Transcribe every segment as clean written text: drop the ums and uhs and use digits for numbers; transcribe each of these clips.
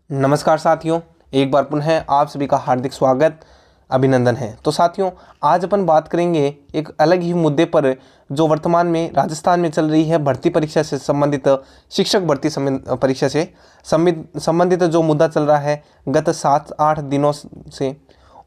नमस्कार साथियों, एक बार पुनः आप सभी का हार्दिक स्वागत अभिनंदन है। तो साथियों, आज अपन बात करेंगे एक अलग ही मुद्दे पर जो वर्तमान में राजस्थान में चल रही है भर्ती परीक्षा से संबंधित, शिक्षक भर्ती परीक्षा से संबंधित जो मुद्दा चल रहा है गत 7-8 दिनों से।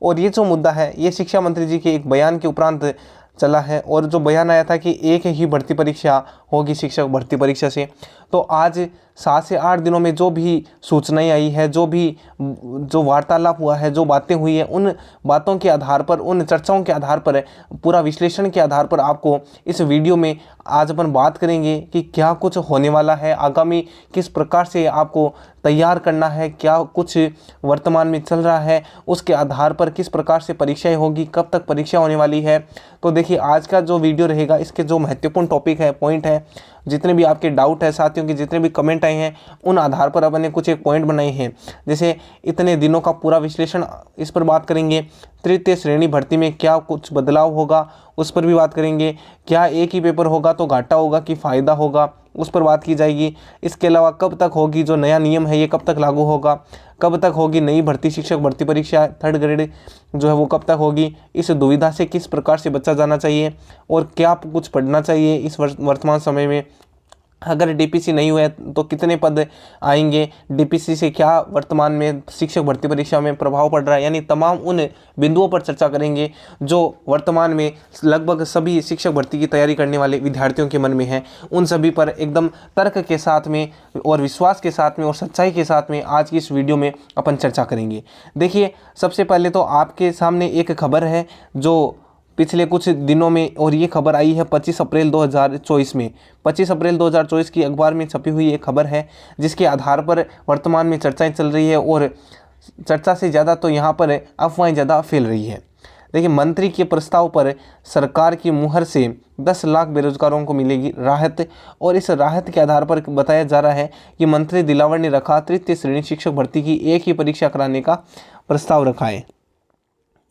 और ये जो मुद्दा है ये शिक्षा मंत्री जी के एक बयान के उपरांत चला है, और जो बयान आया था कि एक ही भर्ती परीक्षा होगी शिक्षक भर्ती परीक्षा से। तो आज 7 से 8 दिनों में जो भी सूचनाएं आई है, जो वार्तालाप हुआ है, जो बातें हुई है, उन बातों के आधार पर, उन चर्चाओं के आधार पर, पूरा विश्लेषण के आधार पर आपको इस वीडियो में आज अपन बात करेंगे कि क्या कुछ होने वाला है आगामी, किस प्रकार से आपको तैयार करना है, क्या कुछ वर्तमान में चल रहा है, उसके आधार पर किस प्रकार से परीक्षाएं होगी, कब तक परीक्षा होने वाली है। तो देखिए, आज का जो वीडियो रहेगा इसके जो महत्वपूर्ण टॉपिक है, पॉइंट है, जितने भी आपके डाउट है साथियों के, जितने भी कमेंट आए हैं, उन आधार पर अपन ने कुछ एक पॉइंट बनाए हैं। जैसे इतने दिनों का पूरा विश्लेषण, इस पर बात करेंगे। तृतीय श्रेणी भर्ती में क्या कुछ बदलाव होगा, उस पर भी बात करेंगे। क्या एक ही पेपर होगा तो घाटा होगा कि फ़ायदा होगा, उस पर बात की जाएगी। इसके अलावा कब तक होगी जो नया नियम है ये, कब तक लागू होगा, कब तक होगी नई भर्ती शिक्षक भर्ती परीक्षा 3rd ग्रेड जो है वो कब तक होगी, इस दुविधा से किस प्रकार से बचा जाना चाहिए, और क्या कुछ पढ़ना चाहिए इस वर्तमान समय में। अगर डीपीसी नहीं हुआ तो कितने पद आएंगे, डीपीसी से क्या वर्तमान में शिक्षक भर्ती परीक्षा में प्रभाव पड़ रहा है, यानी तमाम उन बिंदुओं पर चर्चा करेंगे जो वर्तमान में लगभग सभी शिक्षक भर्ती की तैयारी करने वाले विद्यार्थियों के मन में है। उन सभी पर एकदम तर्क के साथ में और विश्वास के साथ में और सच्चाई के साथ में आज की इस वीडियो में अपन चर्चा करेंगे। देखिए, सबसे पहले तो आपके सामने एक खबर है जो पिछले कुछ दिनों में, और ये खबर आई है 25 अप्रैल 2024 में। 25 अप्रैल 2024 की अखबार में छपी हुई एक खबर है, जिसके आधार पर वर्तमान में चर्चाएं चल रही है, और चर्चा से ज़्यादा तो यहाँ पर अफवाहें ज़्यादा फैल रही है। देखिए, मंत्री के प्रस्ताव पर सरकार की मुहर से 10 लाख बेरोजगारों को मिलेगी राहत, और इस राहत के आधार पर बताया जा रहा है कि मंत्री दिलावर ने रखा तृतीय श्रेणी शिक्षक भर्ती की एक ही परीक्षा कराने का प्रस्ताव रखा है,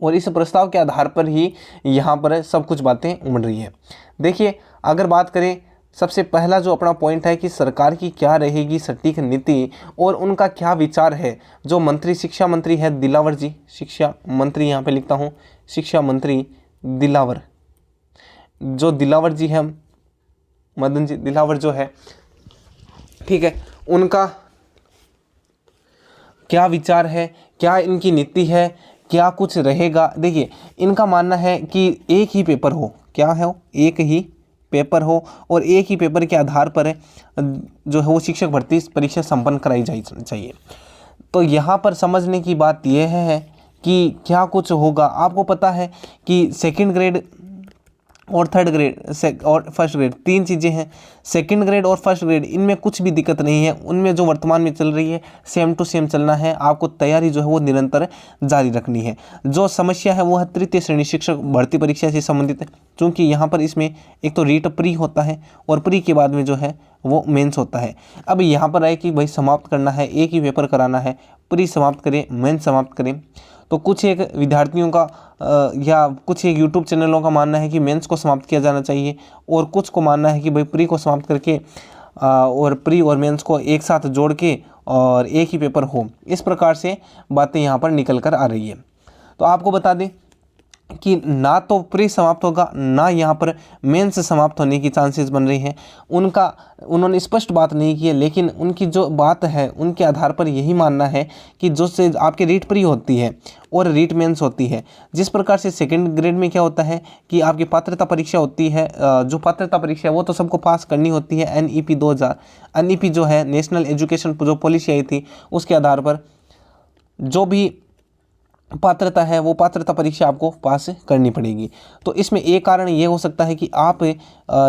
और इस प्रस्ताव के आधार पर ही यहाँ पर सब कुछ बातें उमड़ रही है। देखिए, अगर बात करें, सबसे पहला जो अपना पॉइंट है कि सरकार की क्या रहेगी सटीक नीति और उनका क्या विचार है। जो मंत्री, शिक्षा मंत्री है दिलावर जी, शिक्षा मंत्री यहाँ पे लिखता हूँ, शिक्षा मंत्री दिलावर, जो दिलावर जी है, मदन जी दिलावर जो है, ठीक है, उनका क्या विचार है, क्या इनकी नीति है, क्या कुछ रहेगा। देखिए, इनका मानना है कि एक ही पेपर हो, क्या है वो, एक ही पेपर हो, और एक ही पेपर के आधार पर जो है वो शिक्षक भर्ती परीक्षा संपन्न कराई चाहिए। तो यहाँ पर समझने की बात यह है कि क्या कुछ होगा। आपको पता है कि 2nd ग्रेड और 3rd ग्रेड और 1st ग्रेड 3 चीज़ें हैं। 2nd ग्रेड और 1st ग्रेड, इनमें कुछ भी दिक्कत नहीं है, उनमें जो वर्तमान में चल रही है सेम टू सेम चलना है। आपको तैयारी जो है वो निरंतर जारी रखनी है। जो समस्या है वो है तृतीय श्रेणी शिक्षक भर्ती परीक्षा से संबंधित है, क्योंकि यहाँ पर इसमें एक तो रीट प्री होता है, और प्री के बाद में जो है वो मेंस होता है। अब यहाँ पर आए कि भाई समाप्त करना है, एक ही पेपर कराना है, प्री समाप्त करें, मेंस समाप्त करें। तो कुछ एक विद्यार्थियों का या कुछ एक यूट्यूब चैनलों का मानना है कि मेंस को समाप्त किया जाना चाहिए, और कुछ को मानना है कि भाई प्री को समाप्त करके और प्री और मेंस को एक साथ जोड़ के और एक ही पेपर हो। इस प्रकार से बातें यहाँ पर निकल कर आ रही है। तो आपको बता दें कि ना तो प्री समाप्त होगा, ना यहाँ पर मेंस समाप्त होने की चांसेस बन रही हैं। उन्होंने स्पष्ट बात नहीं की है, लेकिन उनकी जो बात है उनके आधार पर यही मानना है कि जो से आपके रीट प्री होती है और रीट मेंस होती है, जिस प्रकार से 2nd ग्रेड में क्या होता है कि आपकी पात्रता परीक्षा होती है, जो पात्रता परीक्षा है वो तो सबको पास करनी होती है। NEP 2000, NEP जो है नेशनल एजुकेशन जो पॉलिसी आई थी, उसके आधार पर जो भी पात्रता है वो पात्रता परीक्षा आपको पास करनी पड़ेगी। तो इसमें एक कारण ये हो सकता है कि आप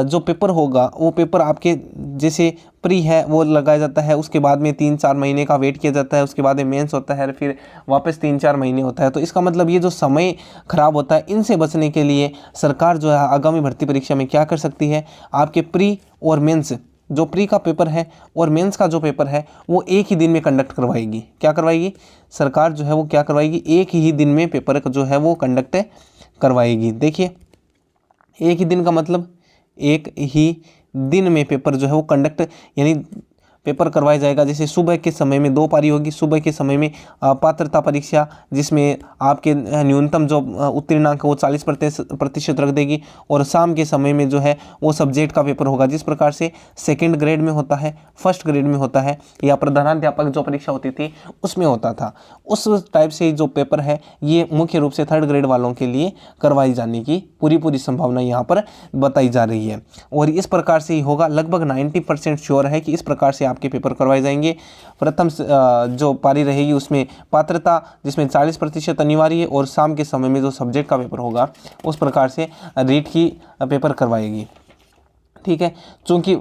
जो पेपर होगा वो पेपर आपके जैसे प्री है वो लगाया जाता है, उसके बाद में 3-4 महीने का वेट किया जाता है, उसके बाद में मेंस होता है, फिर वापस 3-4 महीने होता है। तो इसका मतलब ये जो समय खराब होता है, इनसे बचने के लिए सरकार जो है आगामी भर्ती परीक्षा में क्या कर सकती है, आपके प्री और मेंस, जो प्री का पेपर है और मेंस का जो पेपर है वो एक ही दिन में कंडक्ट करवाएगी। क्या करवाएगी सरकार जो है वो, क्या करवाएगी, एक ही दिन में पेपर जो है वो कंडक्ट करवाएगी। देखिए, एक ही दिन का मतलब एक ही दिन में पेपर जो है वो कंडक्ट, यानी पेपर करवाया जाएगा। जैसे सुबह के समय में 2 पारी होगी, सुबह के समय में पात्रता परीक्षा, जिसमें आपके न्यूनतम जो उत्तीर्णांक वो 40% रख देगी, और शाम के समय में जो है वो सब्जेक्ट का पेपर होगा। जिस प्रकार से सेकेंड ग्रेड में होता है, फर्स्ट ग्रेड में होता है, या प्रधानाध्यापक जो परीक्षा होती थी उसमें होता था, उस टाइप से जो पेपर है ये मुख्य रूप से थर्ड ग्रेड वालों के लिए करवाई जाने की पूरी संभावना यहाँ पर बताई जा रही है। और इस प्रकार से ही होगा, लगभग 90% श्योर है कि इस प्रकार से आपके पेपर करवाए जाएंगे। प्रथम जो पारी रहेगी उसमें पात्रता, जिसमें 40% अनिवार्य है, और शाम के समय में जो सब्जेक्ट का पेपर होगा उस प्रकार से रीट की पेपर करवाएगी। ठीक है, चूँकि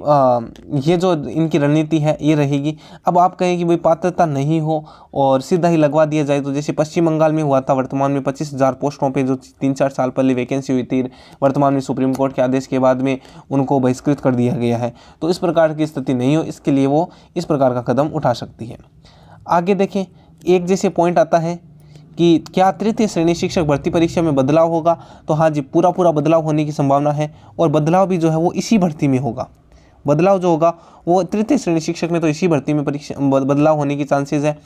ये जो इनकी रणनीति है ये रहेगी। अब आप कहें कि भाई पात्रता नहीं हो और सीधा ही लगवा दिया जाए, तो जैसे पश्चिम बंगाल में हुआ था, वर्तमान में 25,000 पोस्टों पे जो 3-4 साल पहले वैकेंसी हुई थी, वर्तमान में सुप्रीम कोर्ट के आदेश के बाद में उनको बहिष्कृत कर दिया गया है। तो इस प्रकार की स्थिति नहीं हो, इसके लिए वो इस प्रकार का कदम उठा सकती है। आगे देखें, एक जैसे पॉइंट आता है कि क्या तृतीय श्रेणी शिक्षक भर्ती परीक्षा में बदलाव होगा, तो हाँ जी, पूरा बदलाव होने की संभावना है, और बदलाव भी जो है वो इसी भर्ती में होगा। बदलाव जो होगा वो तृतीय श्रेणी शिक्षक में तो इसी भर्ती में बदलाव होने की चांसेस है।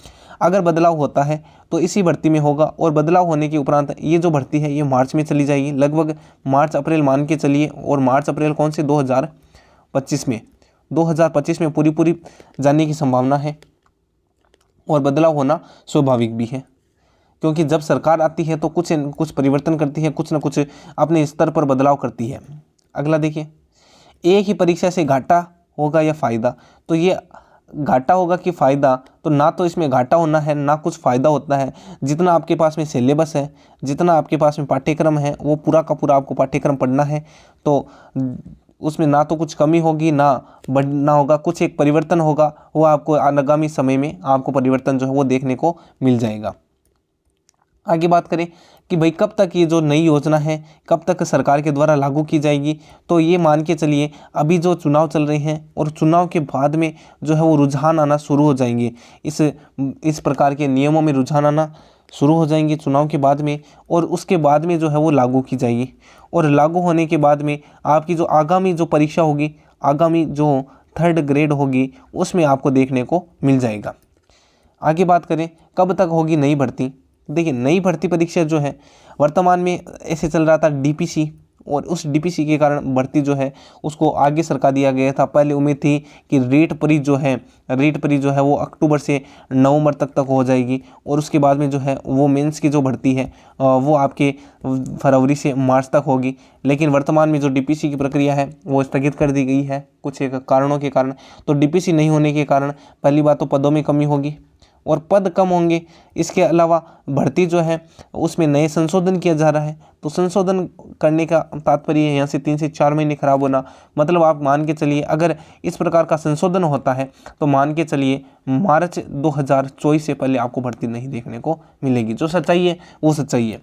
अगर बदलाव होता है तो इसी भर्ती में होगा, और बदलाव होने के उपरांत ये जो भर्ती है ये मार्च में चली जाएगी, लगभग मार्च अप्रैल मान के चलिए। और मार्च अप्रैल कौन से 2025 में पूरी जाने की संभावना है, और बदलाव होना स्वाभाविक भी है, क्योंकि जब सरकार आती है तो कुछ परिवर्तन करती है, कुछ न कुछ अपने स्तर पर बदलाव करती है। अगला देखिए, एक ही परीक्षा से घाटा होगा या फ़ायदा, तो ये घाटा होगा कि फ़ायदा, तो ना तो इसमें घाटा होना है ना कुछ फ़ायदा होता है। जितना आपके पास में सिलेबस है, जितना आपके पास में पाठ्यक्रम है, वो पूरा का पूरा आपको पाठ्यक्रम पढ़ना है, तो उसमें ना तो कुछ कमी होगी ना बढ़ना होगा, कुछ एक परिवर्तन होगा, वो आपको आगामी समय में आपको परिवर्तन जो है वो देखने को मिल जाएगा। आगे बात करें कि भाई कब तक ये जो नई योजना है कब तक सरकार के द्वारा लागू की जाएगी, तो ये मान के चलिए अभी जो चुनाव चल रहे हैं और चुनाव के बाद में जो है वो रुझान आना शुरू हो जाएंगे, इस प्रकार के नियमों में रुझान आना शुरू हो जाएंगे चुनाव के बाद में, और उसके बाद में जो है वो लागू की जाएगी। और लागू होने के बाद में आपकी जो आगामी जो परीक्षा होगी, आगामी जो थर्ड ग्रेड होगी, उसमें आपको देखने को मिल जाएगा। आगे बात करें कब तक होगी नई भर्ती। देखिए, नई भर्ती परीक्षा जो है वर्तमान में ऐसे चल रहा था डीपीसी, और उस डीपीसी के कारण भर्ती जो है उसको आगे सरका दिया गया था। पहले उम्मीद थी कि रीट परी जो है वो अक्टूबर से नवंबर तक हो जाएगी, और उसके बाद में जो है वो मेंस की जो भर्ती है वो आपके फरवरी से मार्च तक होगी। लेकिन वर्तमान में जो डीपीसी की प्रक्रिया है वो स्थगित कर दी गई है कुछ एक कारणों के कारण। तो डीपीसी नहीं होने के कारण पहली बात तो पदों में कमी होगी और पद कम होंगे। इसके अलावा भर्ती जो है उसमें नए संशोधन किया जा रहा है, तो संशोधन करने का तात्पर्य यहाँ से 3 से 4 महीने खराब होना, मतलब आप मान के चलिए अगर इस प्रकार का संशोधन होता है तो मान के चलिए मार्च 2024 से पहले आपको भर्ती नहीं देखने को मिलेगी। जो सच्चाई है वो सच्चाई है।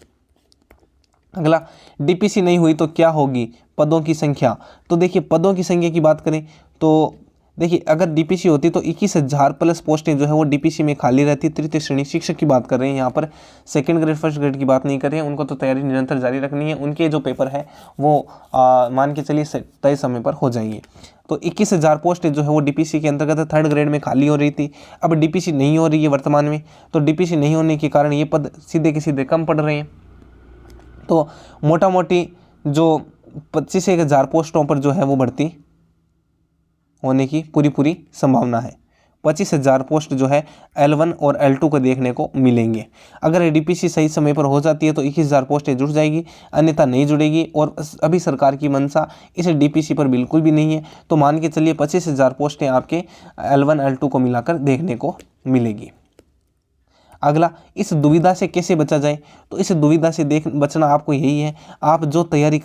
अगला, डीपीसी नहीं हुई तो क्या होगी, पदों की संख्या। तो देखिए, पदों की संख्या की बात करें तो देखिए, अगर डीपीसी होती तो 21,000 प्लस पोस्टें जो है वो डीपीसी में खाली रहती। तृतीय श्रेणी शिक्षक की बात कर रहे हैं यहाँ पर, सेकंड ग्रेड फर्स्ट ग्रेड की बात नहीं कर रहे हैं, उनको तो तैयारी निरंतर जारी रखनी है। उनके जो पेपर है वो मान के चलिए तय समय पर हो जाएंगे। तो 21,000 पोस्टें जो है वो डीपीसी के अंतर्गत थर्ड ग्रेड में खाली हो रही थी। अब डीपीसी नहीं हो रही है वर्तमान में, तो डीपीसी नहीं होने के कारण ये पद सीधे के सीधे कम पड़ रहे हैं। तो मोटा मोटी जो 25,000 पोस्टों पर जो है वो भर्ती होने की पूरी संभावना है। 25,000 पोस्ट जो है L1 और L2 को देखने को मिलेंगे। अगर डीपीसी सही समय पर हो जाती है तो 21,000 पोस्टें जुड़ जाएगी, अन्यथा नहीं जुड़ेगी। और अभी सरकार की मंशा इस डीपीसी पर बिल्कुल भी नहीं है, तो मान के चलिए 25,000 पोस्टें आपके L1 L2 को मिलाकर देखने को मिलेगी। अगला, इस दुविधा से कैसे बचा जाए, तो इस दुविधा से बचना आपको यही है, आप जो तैयारी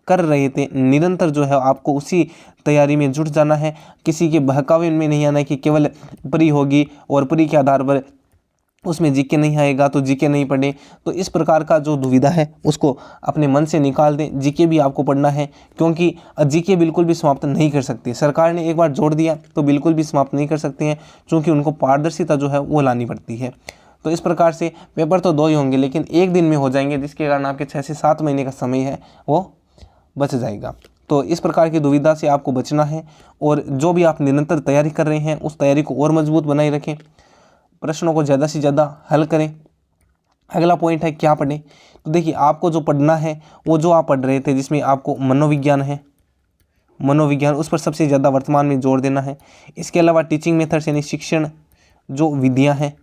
कर रहे थे निरंतर जो है आपको उसी तैयारी में जुट जाना है। किसी के बहकावे में नहीं आना है कि केवल प्री होगी और प्री के आधार पर उसमें जीके नहीं आएगा तो जीके नहीं पढ़े। तो इस प्रकार का जो दुविधा है उसको अपने मन से निकाल दें। जीके भी आपको पढ़ना है, क्योंकि जीके बिल्कुल भी समाप्त नहीं कर सकते। सरकार ने एक बार जोड़ दिया तो बिल्कुल भी समाप्त नहीं कर सकते हैं, क्योंकि उनको पारदर्शिता जो है वो लानी पड़ती है। तो इस प्रकार से पेपर तो 2 ही होंगे लेकिन एक दिन में हो जाएंगे, जिसके कारण आपके 6 से 7 महीने का समय है वो बच जाएगा। तो इस प्रकार की दुविधा से आपको बचना है और जो भी आप निरंतर तैयारी कर रहे हैं उस तैयारी को और मजबूत बनाए रखें, प्रश्नों को ज़्यादा से ज़्यादा हल करें। अगला पॉइंट है क्या पढ़ें। तो देखिए, आपको जो पढ़ना है वो जो आप पढ़ रहे थे जिसमें आपको मनोविज्ञान है, मनोविज्ञान उस पर सबसे ज़्यादा वर्तमान में जोर देना है। इसके अलावा टीचिंग मेथड्स यानी शिक्षण जो विधियाँ हैं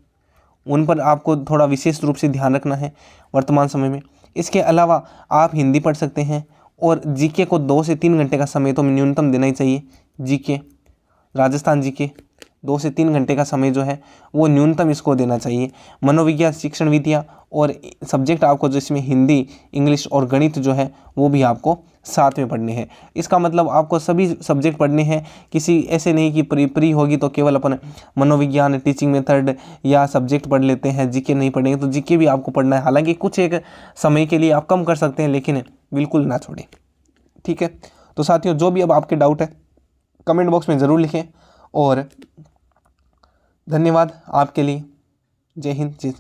उन पर आपको थोड़ा विशेष रूप से ध्यान रखना है वर्तमान समय में। इसके अलावा आप हिंदी पढ़ सकते हैं और जीके को 2 से 3 घंटे का समय तो न्यूनतम देना ही चाहिए। जीके, राजस्थान जीके 2 से 3 घंटे का समय जो है वो न्यूनतम इसको देना चाहिए। मनोविज्ञान, शिक्षण विधियाँ और सब्जेक्ट आपको जिसमें हिंदी, इंग्लिश और गणित जो है वो भी आपको साथ में पढ़ने हैं। इसका मतलब आपको सभी सब्जेक्ट पढ़ने हैं, किसी ऐसे नहीं कि प्री होगी तो केवल अपन मनोविज्ञान, टीचिंग मेथड या सब्जेक्ट पढ़ लेते हैं, जीके नहीं पढ़ेंगे। तो जीके भी आपको पढ़ना है। हालांकि कुछ एक समय के लिए आप कम कर सकते हैं लेकिन बिल्कुल ना छोड़ें, ठीक है। तो साथियों, जो भी अब आपके डाउट है कमेंट बॉक्स में ज़रूर लिखें और धन्यवाद आपके लिए। जय हिंद, जय